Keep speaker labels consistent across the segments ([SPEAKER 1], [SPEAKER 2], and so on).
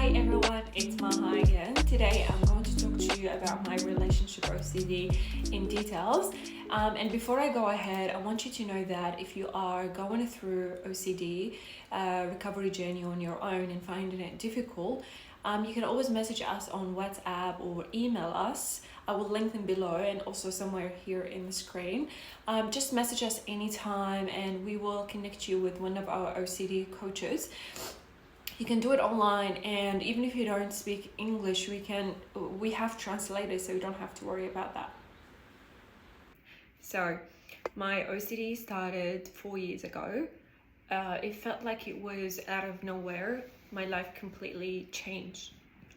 [SPEAKER 1] Hi everyone, it's Maha again. Today I'm going to talk to you about my relationship OCD in details. And before I go ahead, I want you to know that if you are going through OCD recovery journey on your own and finding it difficult, you can always message us on WhatsApp or email us. I will link them below and also somewhere here in the screen. Just message us anytime and we will connect you with one of our OCD coaches. You can do it online, and even if you don't speak English, we have translators, so you don't have to worry about that. So my OCD started 4 years ago. It felt like it was out of nowhere. My life completely changed.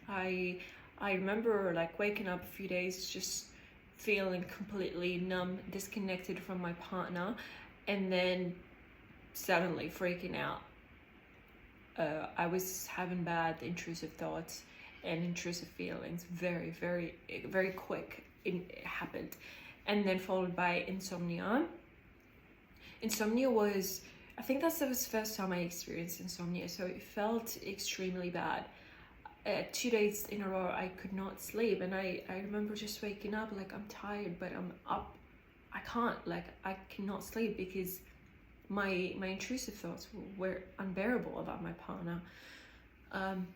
[SPEAKER 1] I remember like waking up a few days just feeling completely numb, disconnected from my partner, and then suddenly freaking out. I was having bad intrusive thoughts and intrusive feelings very, very, very quick. It happened. And then followed by insomnia. Insomnia was, I think that's the first time I experienced insomnia. So it felt extremely bad. 2 days in a row, I could not sleep. And I remember just waking up like, I'm tired, but I'm up. I cannot sleep because my intrusive thoughts were unbearable about my partner. And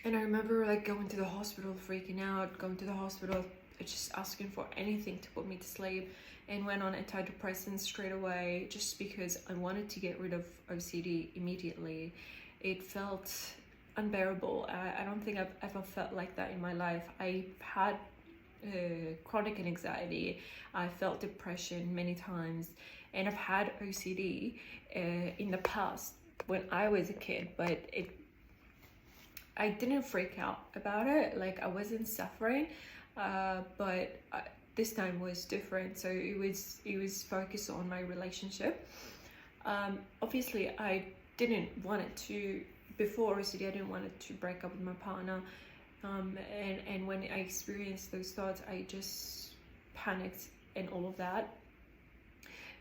[SPEAKER 1] I remember like going to the hospital, freaking out, going to the hospital, just asking for anything to put me to sleep, and went on antidepressants straight away just because I wanted to get rid of OCD immediately. It felt unbearable. I don't think I've ever felt like that in my life. I had chronic anxiety. I felt depression many times, and I've had OCD in the past when I was a kid, but I didn't freak out about it. Like I wasn't suffering, but this time was different. So it was focused on my relationship. Obviously, I didn't want it to. Before OCD, I didn't want it to break up with my partner. And when I experienced those thoughts, I just panicked and all of that.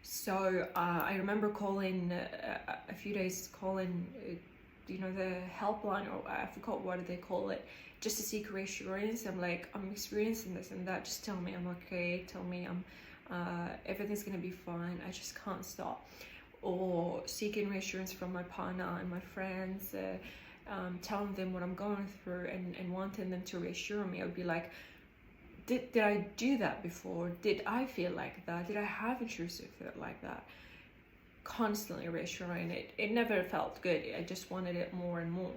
[SPEAKER 1] So I remember calling a few days, the helpline, or I forgot what they call it, just to seek reassurance. I'm like, I'm experiencing this and that. Just tell me I'm okay. Tell me everything's gonna be fine. I just can't stop. Or seeking reassurance from my partner and my friends. Telling them what I'm going through and wanting them to reassure me. I would be like, did I do that before? Did I feel like that? Did I have intrusive thought like that? Constantly reassuring it. It never felt good. I just wanted it more and more.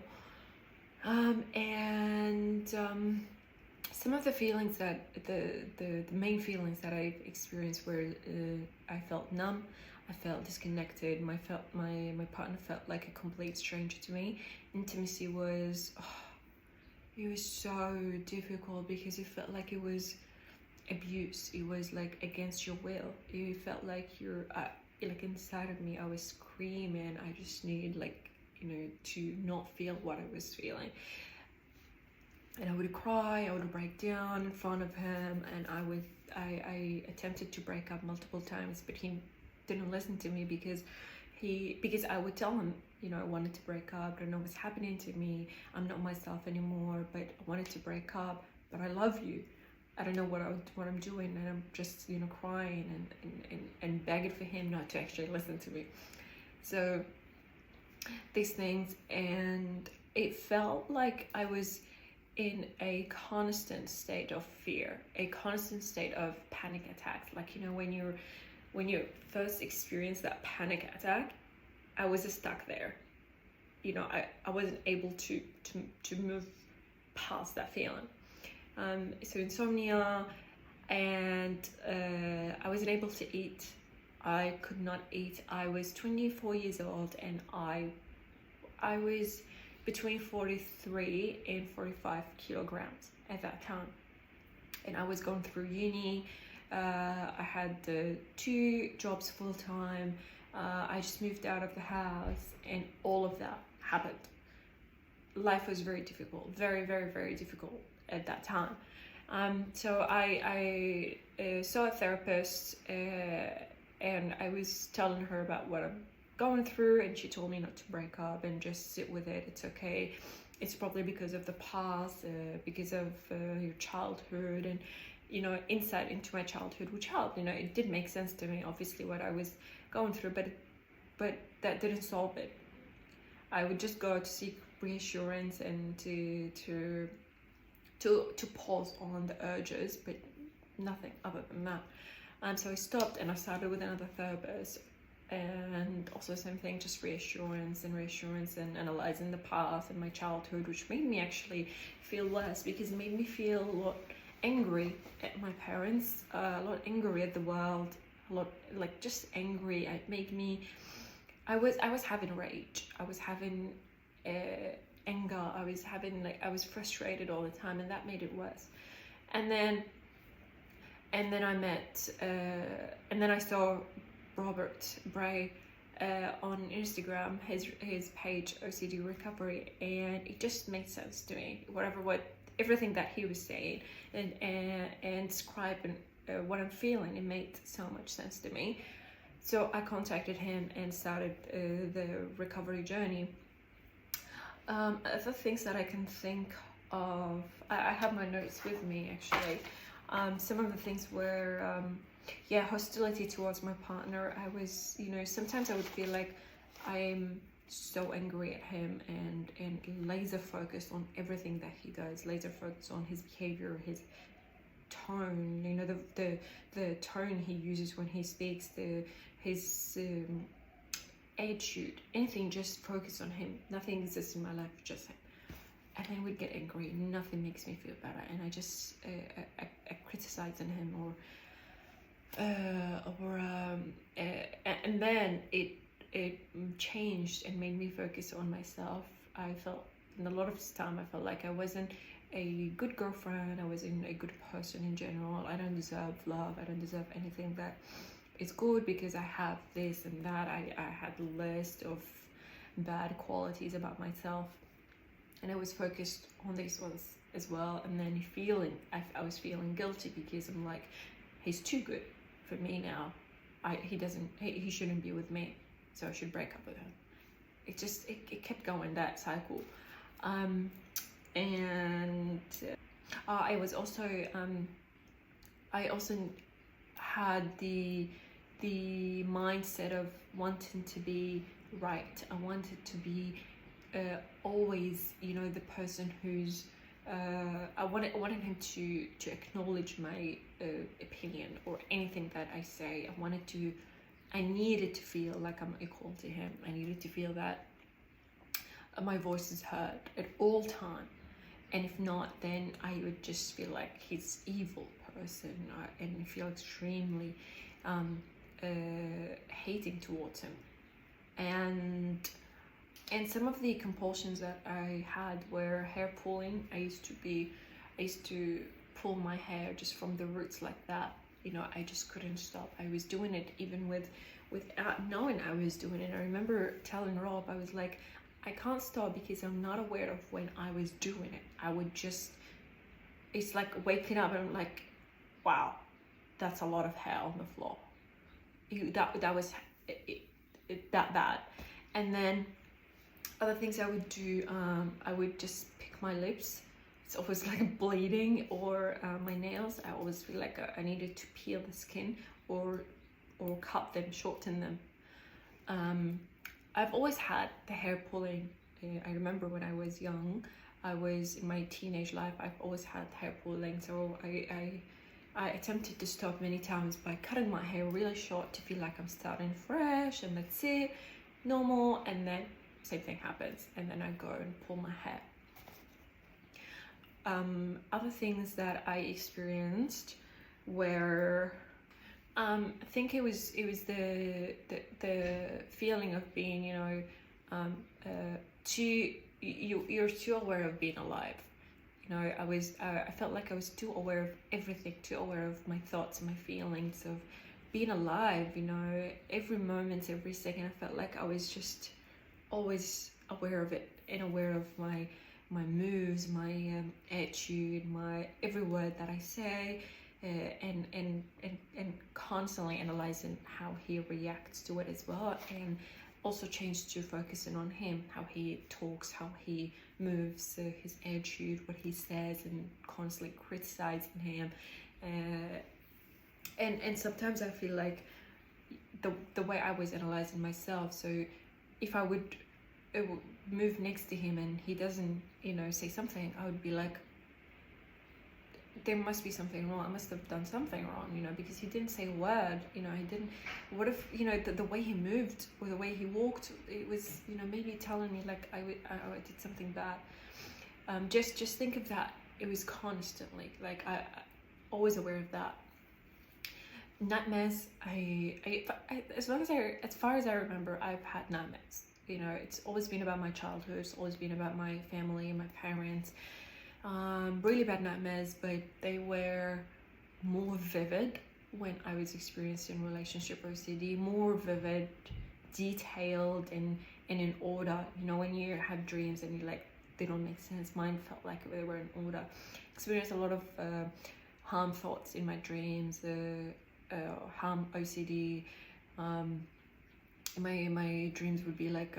[SPEAKER 1] Some of the feelings that the main feelings that I experienced were I felt numb. I felt disconnected. My partner felt like a complete stranger to me. Intimacy was, it was so difficult because it felt like it was abuse. It was like against your will. It felt like like inside of me, I was screaming. I just needed to not feel what I was feeling. And I would cry, I would break down in front of him, and I attempted to break up multiple times, but he didn't listen to me because I would tell him, I wanted to break up. I don't know what's happening to me. I'm not myself anymore, but I wanted to break up. But I love you. I don't know what I'm doing, and I'm just crying and begging for him not to actually listen to me. So these things, and it felt like I was in a constant state of fear, a constant state of panic attacks. Like when you first experience that panic attack, I was stuck there. I wasn't able to move past that feeling. So insomnia, and I wasn't able to eat. I could not eat. I was 24 years old, and I was between 43 and 45 kilograms at that time. And I was going through uni. I had 2 jobs full time. I just moved out of the house, and all of that happened. Life was very difficult, very, very, very difficult at that time. So I saw a therapist, and I was telling her about what I'm going through, and she told me not to break up and just sit with it. It's okay. it's probably because of the past, because of your childhood, and insight into my childhood, which helped. It did make sense to me, obviously, what I was going through, but that didn't solve it. I would just go to seek reassurance and to pause on the urges, but nothing other than that. So I stopped and I started with another therapist, and also same thing, just reassurance and analyzing the past and my childhood, which made me actually feel less, because it made me feel a lot angry at my parents, a lot angry at the world, a lot like just angry. It made me, I was having rage, I was having anger, I was frustrated all the time, and that made it worse. And then I met and then I saw Robert Bray on Instagram, his page OCD Recovery, and it just made sense to me. Everything that he was saying and describing what I'm feeling, it made so much sense to me. So I contacted him and started the recovery journey. Other things that I can think of, I have my notes with me actually. Some of the things were hostility towards my partner. I was, sometimes I would feel like I'm so angry at him and laser focused on everything that he does, laser focused on his behavior, his tone, the tone he uses when he speaks, his attitude, anything, just focus on him. Nothing exists in my life, just him. And I would get angry. Nothing makes me feel better, and I just I criticize on him, and then it changed and made me focus on myself. I felt, in a lot of time, I felt like I wasn't a good girlfriend, I wasn't a good person in general. I don't deserve love, I don't deserve anything that is good because I have this and that. I had a list of bad qualities about myself, and I was focused on these ones as well. And then I was feeling guilty because I'm like, he's too good for me now. He shouldn't be with me, so I should break up with him. It kept going, that cycle. I also had the mindset of wanting to be right. I wanted to be always, the person who's I wanted him to acknowledge my opinion or anything that I say. I needed to feel like I'm equal to him. I needed to feel that my voice is heard at all time, and if not, then I would just feel like he's evil person and feel extremely hating towards him. And some of the compulsions that I had were hair pulling. I used to pull my hair just from the roots like that. I just couldn't stop. I was doing it even without knowing I was doing it. I remember telling Rob, I was like, I can't stop because I'm not aware of when I was doing it. I would just, it's like waking up and I'm like, wow, that's a lot of hair on the floor. That was that bad. And then other things I would do, I would just pick my lips. It's always like bleeding, or my nails. I always feel like I needed to peel the skin or cut them, shorten them. I've always had the hair pulling. I remember when I was young, I was in my teenage life, I've always had hair pulling. So I attempted to stop many times by cutting my hair really short to feel like I'm starting fresh, and that's it, normal. And then same thing happens, and then I go and pull my hair. Other things that I experienced were, I think it was the feeling of being, you're too aware of being alive. I felt like I was too aware of everything, too aware of my thoughts and my feelings, of being alive. Every moment, every second, I felt like I was just always aware of it, and aware of my moves, my attitude, my every word that I say, and constantly analyzing how he reacts to it as well, and also changed to focusing on him, how he talks, how he moves, his attitude, what he says, and constantly criticizing him. And sometimes I feel like the way I was analyzing myself. So if I would move next to him and he doesn't, say something, I would be like, there must be something wrong. I must have done something wrong, because he didn't say a word. He didn't. What if, the way he moved or the way he walked, it was, maybe telling me like I did something bad. Just think of that. It was constantly like I always aware of that. Nightmares. As far as I remember, I've had nightmares. It's always been about my childhood. It's always been about my family, my parents. Really bad nightmares, but they were more vivid when I was experiencing relationship OCD, more vivid, detailed, and in order. When you have dreams and you like, they don't make sense. Mine felt like they were in order. Experienced a lot of harm thoughts in my dreams, harm OCD. My dreams would be like,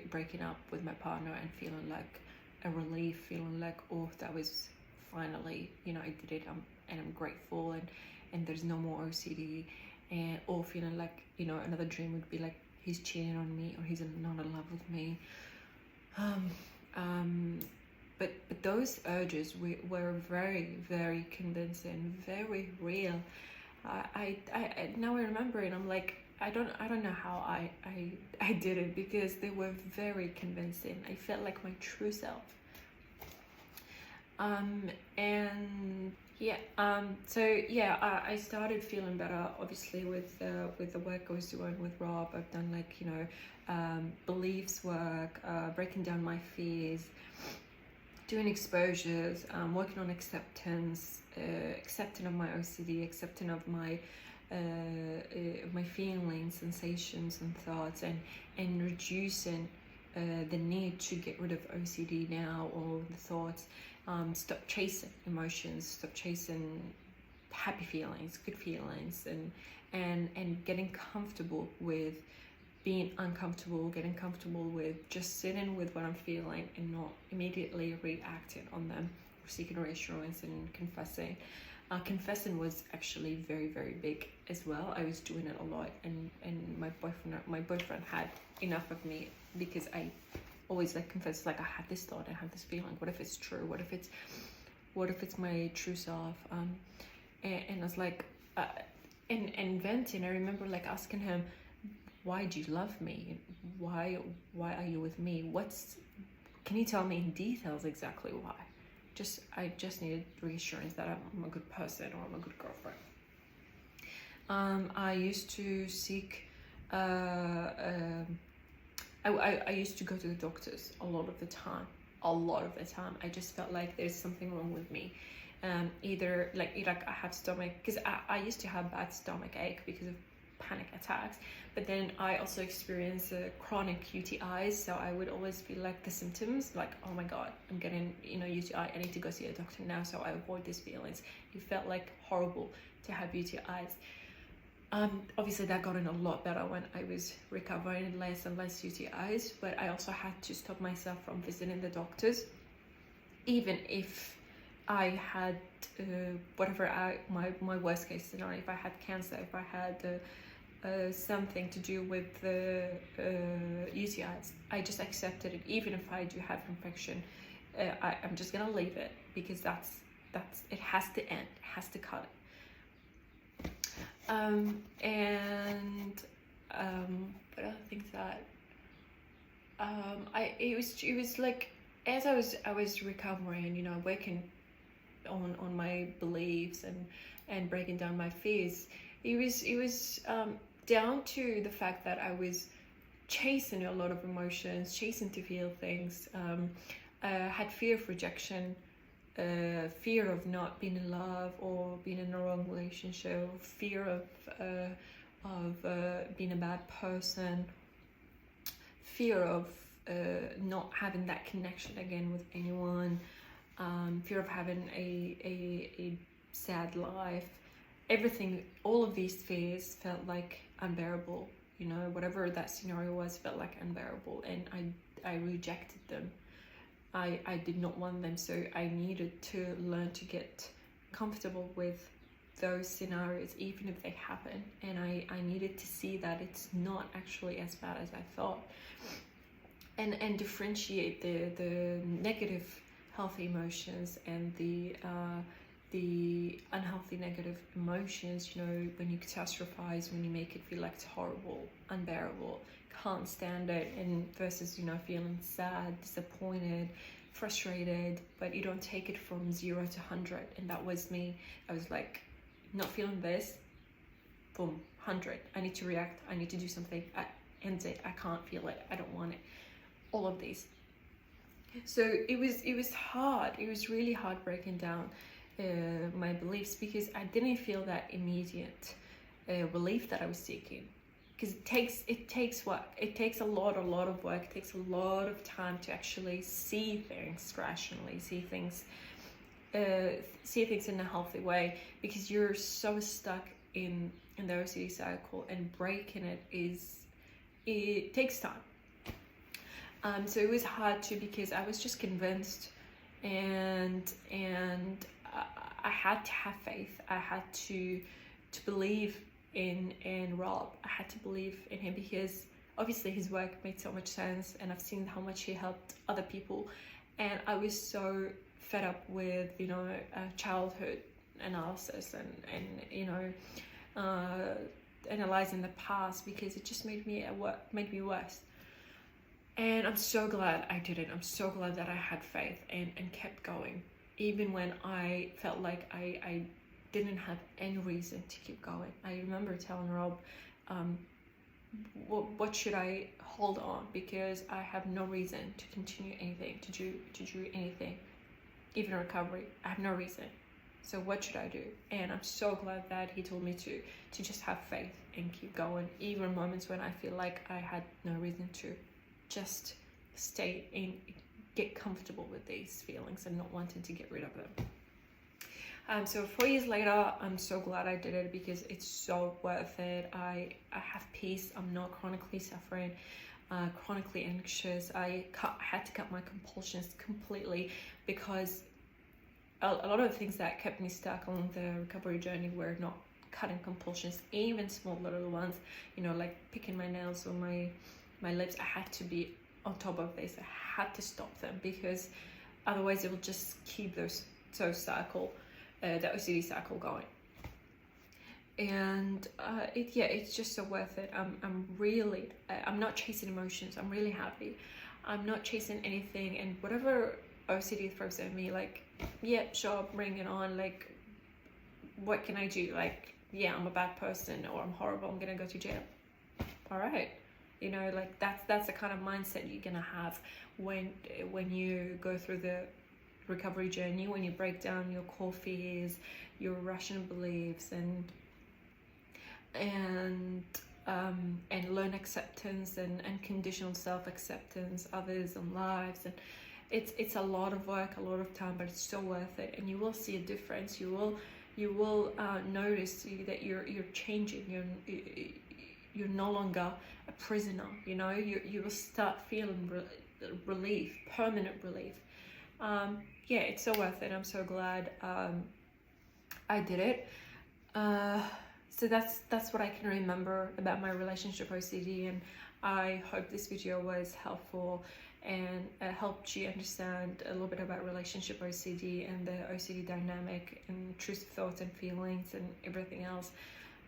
[SPEAKER 1] breaking up with my partner and feeling like a relief, feeling like, oh, that was finally, I did it, and I'm grateful, and there's no more OCD, or feeling like, another dream would be like he's cheating on me or he's not in love with me. But those urges were very, very convincing, very real. I now I remember it. I'm like, I don't know how I did it, because they were very convincing. I felt like my true self. I started feeling better, obviously, with the work I was doing with Rob. I've done like, beliefs work, breaking down my fears, doing exposures, working on acceptance, accepting of my OCD, accepting of my feelings, sensations, and thoughts, and reducing the need to get rid of OCD now, or the thoughts. Stop chasing emotions, stop chasing happy feelings, good feelings, and getting comfortable with being uncomfortable, getting comfortable with just sitting with what I'm feeling and not immediately reacting on them, or seeking reassurance and confessing. Confessing was actually very, very big as well. I was doing it a lot, and my boyfriend had enough of me, because I always like confess, like, I had this thought, I have this feeling. What if it's true? What if it's my true self? And I was like, and venting. I remember like asking him, why do you love me? Why are you with me? Can you tell me in details exactly why? I just needed reassurance that I'm a good person, or I'm a good girlfriend. I used to seek, I used to go to the doctors a lot of the time. I just felt like there's something wrong with me. Either I have stomach, because I used to have bad stomach ache because of panic attacks, but then I also experienced chronic UTIs, so I would always feel like the symptoms, like, oh my god, I'm getting UTI, I need to go see a doctor now, so I avoid these feelings. It felt like horrible to have UTIs. Obviously that got in a lot better when I was recovering, less and less UTIs, but I also had to stop myself from visiting the doctors, even if I had my worst case scenario, if I had cancer, if I had something to do with the UTIs, I just accepted it. Even if I do have infection, I'm just gonna leave it, because that's it has to end, it has to cut it. What other things that it was like, as I was recovering, working on my beliefs and breaking down my fears, it was down to the fact that I was chasing a lot of emotions, chasing to feel things. Had fear of rejection, fear of not being in love or being in a wrong relationship, fear of being a bad person, fear of not having that connection again with anyone, fear of having a sad life. Everything, all of these fears felt like unbearable, you know, whatever that scenario was felt like unbearable, and I rejected them. I did not want them, so I needed to learn to get comfortable with those scenarios, even if they happen, and I needed to see that it's not actually as bad as I thought, and differentiate the negative healthy emotions and the unhealthy negative emotions, you know, when you catastrophize, when you make it feel like it's horrible, unbearable, can't stand it, and versus, you know, feeling sad, disappointed, frustrated, but you don't take it from 0 to 100. And that was me. I was like, not feeling this, boom, 100. I need to react, I need to do something, I end it, I can't feel it, I don't want it, all of these. So it was hard, it was really hard breaking down my beliefs, because I didn't feel that immediate relief that I was seeking, because it takes a lot of work, it takes a lot of time to actually see things rationally, see things in a healthy way, because you're so stuck in the OCD cycle, and breaking it takes time. So it was hard too, because I was just convinced, and I had to have faith. I had to believe in Rob. I had to believe in him, because obviously his work made so much sense, and I've seen how much he helped other people, and I was so fed up with, you know, childhood analysis and you know, analyzing the past, because it just made me worse. And I'm so glad I did it. I'm so glad that I had faith and kept going, even when I felt like I didn't have any reason to keep going. I remember telling Rob, what should I hold on, because I have no reason to continue anything, to do anything, even recovery. I have no reason. So what should I do? And I'm so glad that he told me to just have faith and keep going, even moments when I feel like I had no reason to. Just stay in, get comfortable with these feelings and not wanting to get rid of them. So 4 years later, I'm so glad I did it, because it's so worth it. I have peace. I'm not chronically suffering, chronically anxious. I had to cut my compulsions completely, because a lot of the things that kept me stuck on the recovery journey were not cutting compulsions, even small little ones, you know, like picking my nails or my lips. I had to be on top of this. I had to stop them, because otherwise it will just keep the OCD cycle going. And it's just so worth it. I'm not chasing emotions. I'm really happy. I'm not chasing anything, and whatever OCD throws at me, like, yeah, sure, bring it on. Like, what can I do? Like, yeah, I'm a bad person, or I'm horrible, I'm gonna go to jail. All right. You know, like that's the kind of mindset you're gonna have when you go through the recovery journey, when you break down your core fears, your irrational beliefs, and learn acceptance and conditional self-acceptance, others and lives. And it's a lot of work, a lot of time, but it's so worth it, and you will see a difference. You will notice that you're changing. You're no longer a prisoner, you know. You will start feeling relief, permanent relief. It's so worth it. I'm so glad I did it. So that's what I can remember about my relationship OCD, and I hope this video was helpful and helped you understand a little bit about relationship OCD and the OCD dynamic and intrusive thoughts and feelings and everything else.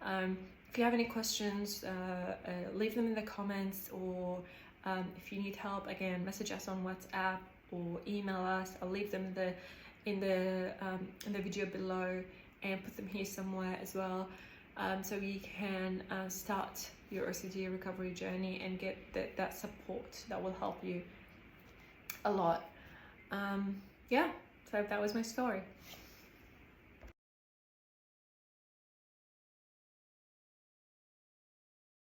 [SPEAKER 1] If you have any questions, leave them in the comments, or if you need help, again, message us on WhatsApp or email us. I'll leave them in the video below, and put them here somewhere as well, so you can start your OCD recovery journey and get that support that will help you a lot. So that was my story.